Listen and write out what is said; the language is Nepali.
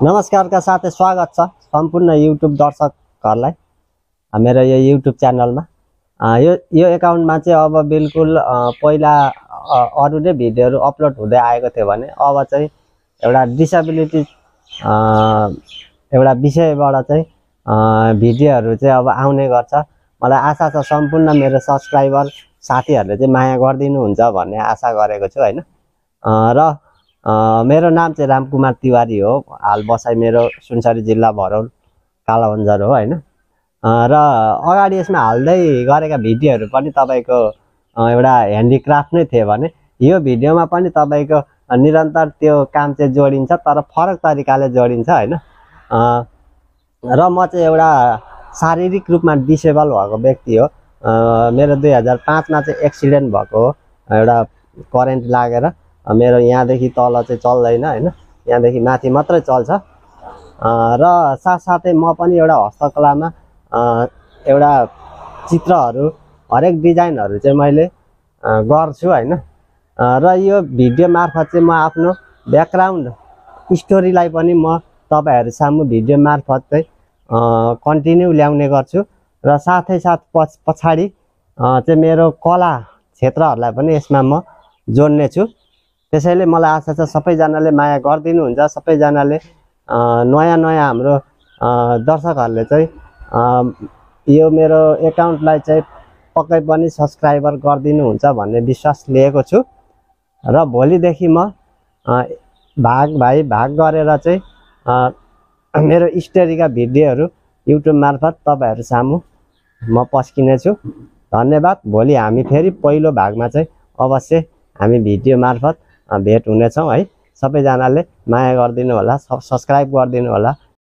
नमस्कारका साथै स्वागत छ सम्पूर्ण युट्युब दर्शकहरूलाई मेरो यो युट्युब च्यानलमा। यो एकाउन्टमा चाहिँ अब बिल्कुल पहिला अरू नै भिडियोहरू अपलोड हुँदै आएको थियो भने अब चाहिँ एउटा डिसेबिलिटी एउटा विषयबाट चाहिँ भिडियोहरू चाहिँ अब आउने गर्छ। मलाई आशा छ सम्पूर्ण मेरो सब्सक्राइबर साथीहरूले चाहिँ माया गरिदिनुहुन्छ भन्ने आशा गरेको छु हैन। र मेरो नाम चाहिँ रामकुमार तिवारी हो। हाल बसाइ मेरो सुनसरी जिल्ला भरौल कालाबन्जर हो हैन। र अगाडि यसमा हाल्दै गरेका भिडियोहरू पनि तपाईको एउटा ह्यान्डिक्राफ्ट नै थियो भने यो भिडियोमा पनि तपाईको निरन्तर त्यो काम चाहिँ जोडिन्छ, तर फरक तरिकाले जोडिन्छ हैन। र म चाहिँ एउटा शारीरिक रूपमा डिसेबल भएको व्यक्ति हो। मेरो 2005 मा चाहिँ एक्सिडेन्ट भएको हो। एउटा करेन्ट लागेर मेरो यहाँदेखि तल चाहिँ चल्दैन हैन, यहाँदेखि माथि मात्रै चल्छ। र साथसाथै म पनि एउटा हस्तकलामा एउटा चित्रहरू हरेक डिजाइनहरू चाहिँ मैले गर्छु हैन। र यो भिडियो मार्फत चाहिँ म आफ्नो ब्याकग्राउन्ड स्टोरीलाई पनि म तपाईहरु सामु भिडियो मार्फत चाहिँ कन्टिन्यू ल्याउने गर्छु। र साथै साथ पछाडी चाहिँ मेरो कला क्षेत्रहरूलाई पनि यसमा म जोड्ने छु। त्यसैले मलाई आशा छ सबैजनाले माया गर्दिनुहुन्छ, सबैजनाले नयाँ नयाँ हाम्रो दर्शकहरूले चाहिँ यो मेरो एकाउन्टलाई चाहिँ पक्कै पनि सब्स्क्राइबर गरिदिनुहुन्छ भन्ने विश्वास लिएको छु। र भोलिदेखि म भाग गरेर चाहिँ मेरो स्टोरीका भिडियोहरू युट्युब मार्फत तपाईहरु सामु म पस्किने छु। धन्यवाद। भोलि हामी फेरि पहिलो भागमा चाहिँ अवश्य हामी भिडियो मार्फत भेट हुनेछौँ है। सबैजनाले माया गरिदिनु होला, सब्स्क्राइब गरिदिनु होला।